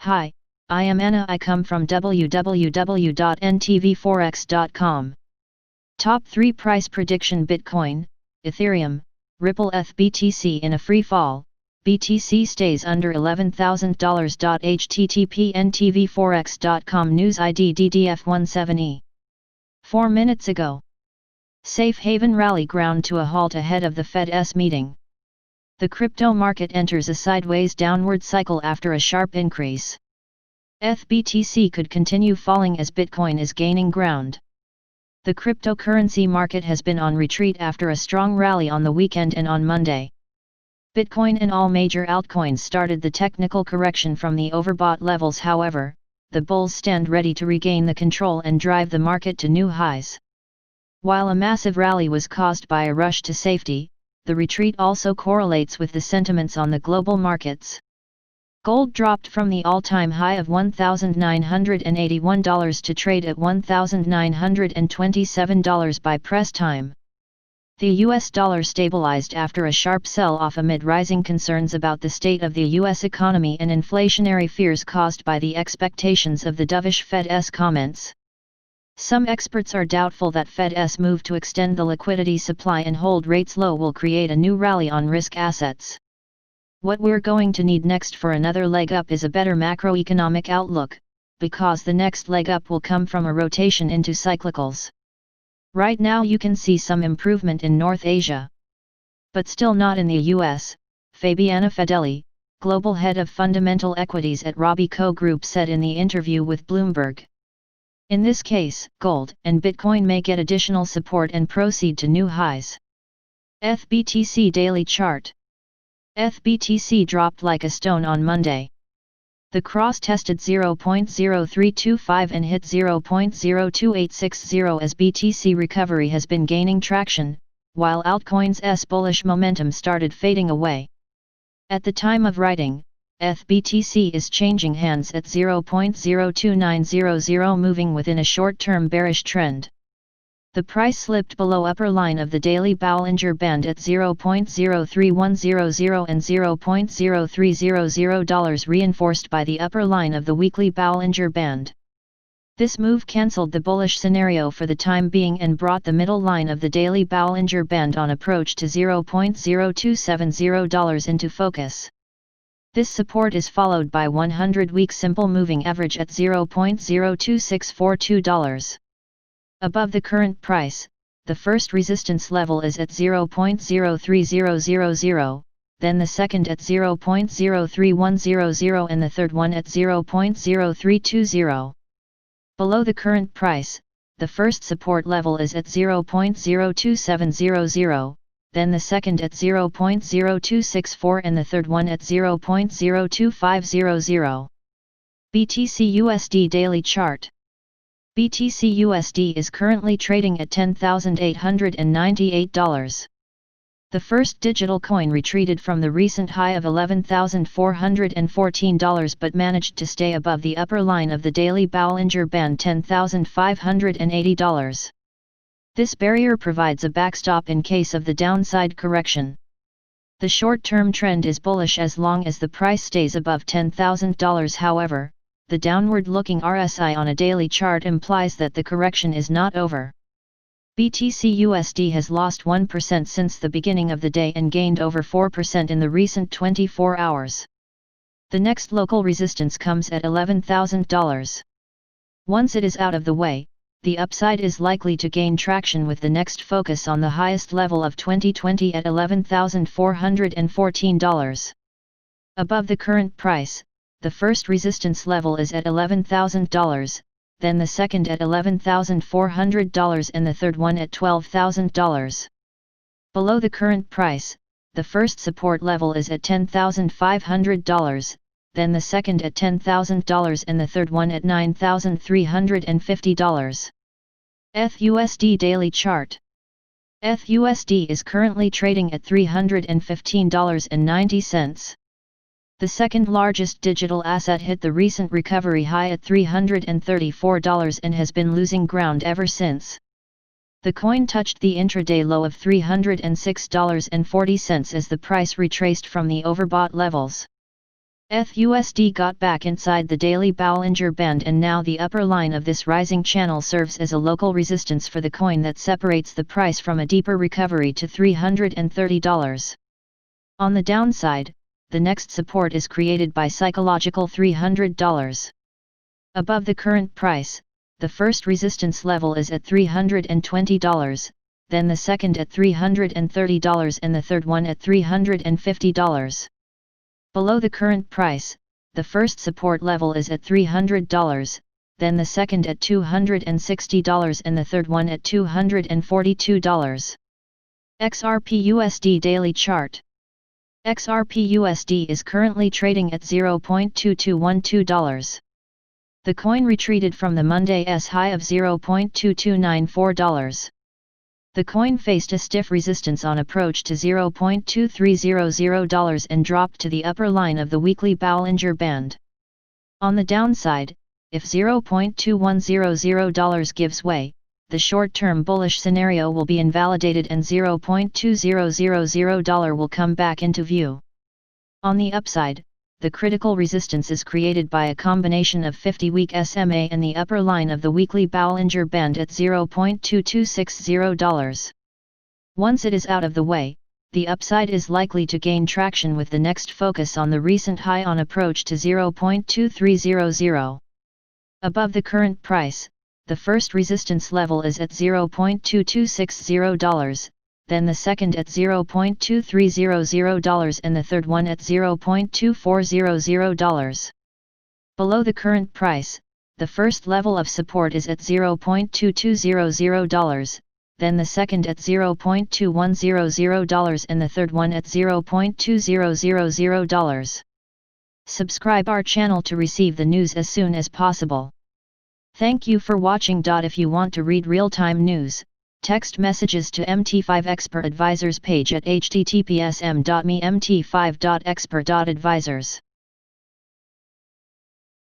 Hi, I am Anna. I come from www.ntvforex.com. Top 3 price prediction: Bitcoin, Ethereum, Ripple. ETH BTC in a free fall. BTC stays under $11,000. HTTP ntvforex.com News ID DDF17E. 4 minutes ago. Safe haven rally ground to a halt ahead of the Fed's meeting. The crypto market enters a sideways downward cycle after a sharp increase. ETH BTC could continue falling as Bitcoin is gaining ground. The cryptocurrency market has been on retreat after a strong rally on the weekend and on Monday. Bitcoin and all major altcoins started the technical correction from the overbought levels. However, the bulls stand ready to regain the control and drive the market to new highs. While a massive rally was caused by a rush to safety, the retreat also correlates with the sentiments on the global markets. Gold dropped from the all-time high of $1,981 to trade at $1,927 by press time. The US dollar stabilized after a sharp sell-off amid rising concerns about the state of the US economy and inflationary fears caused by the expectations of the dovish Fed's comments. Some experts are doubtful that Fed's move to extend the liquidity supply and hold rates low will create a new rally on risk assets. What we're going to need next for another leg up is a better macroeconomic outlook, because the next leg up will come from a rotation into cyclicals. Right now you can see some improvement in North Asia, but still not in the US, Fabiana Fedeli, global head of fundamental equities at Robeco Group, said in the interview with Bloomberg. In this case, gold and Bitcoin may get additional support and proceed to new highs. ETH BTC daily chart. ETH BTC dropped like a stone on Monday. The cross tested 0.0325 and hit 0.02860 as BTC recovery has been gaining traction, while altcoins' bullish momentum started fading away. At the time of writing, ETH BTC is changing hands at 0.02900, moving within a short-term bearish trend. The price slipped below upper line of the daily Bollinger Band at 0.03100 and $0.0300, reinforced by the upper line of the weekly Bollinger Band. This move cancelled the bullish scenario for the time being and brought the middle line of the daily Bollinger Band on approach to $0.0270 into focus. This support is followed by 100-week simple moving average at $0.02642. Above the current price, the first resistance level is at 0.03000, then the second at 0.03100 and the third one at 0.0320. Below the current price, the first support level is at 0.02700, then the second at 0.0264 and the third one at 0.02500. BTC USD daily chart. BTC USD is currently trading at $10,898. The first digital coin retreated from the recent high of $11,414 but managed to stay above the upper line of the daily Bollinger Band, $10,580. This barrier provides a backstop in case of the downside correction. The short-term trend is bullish as long as the price stays above $10,000. However, the downward-looking RSI on a daily chart implies that the correction is not over. BTC USD has lost 1% since the beginning of the day and gained over 4% in the recent 24 hours. The next local resistance comes at $11,000. Once it is out of the way, the upside is likely to gain traction with the next focus on the highest level of 2020 at $11,414. Above the current price, the first resistance level is at $11,000, then the second at $11,400 and the third one at $12,000. Below the current price, the first support level is at $10,500, then the second at $10,000 and the third one at $9,350. ETH USD daily chart. ETH USD is currently trading at $315.90. The second largest digital asset hit the recent recovery high at $334 and has been losing ground ever since. The coin touched the intraday low of $306.40 as the price retraced from the overbought levels. ETH/USD got back inside the daily Bollinger Band, and now the upper line of this rising channel serves as a local resistance for the coin that separates the price from a deeper recovery to $330. On the downside, the next support is created by psychological $300. Above the current price, the first resistance level is at $320, then the second at $330 and the third one at $350. Below the current price, the first support level is at $300, then the second at $260 and the third one at $242. XRP/USD Daily Chart. XRP/USD is currently trading at $0.2212. The coin retreated from the Monday's high of $0.2294. The coin faced a stiff resistance on approach to $0.2300 and dropped to the upper line of the weekly Bollinger Band. On the downside, if $0.2100 gives way, the short-term bullish scenario will be invalidated and $0.2000 will come back into view. On the upside, the critical resistance is created by a combination of 50-week SMA and the upper line of the weekly Bollinger Band at $0.2260. Once it is out of the way, the upside is likely to gain traction with the next focus on the recent high on approach to $0.2300. Above the current price, the first resistance level is at $0.2260, then the second at $0.2300 and the third one at $0.2400. Below the current price, the first level of support is at $0.2200, then the second at $0.2100 and the third one at $0.2000. Subscribe our channel to receive the news as soon as possible. Thank you for watching. If you want to read real-time news, text messages to MT5 Expert Advisors page at https://m.me/mt5.expert.advisors.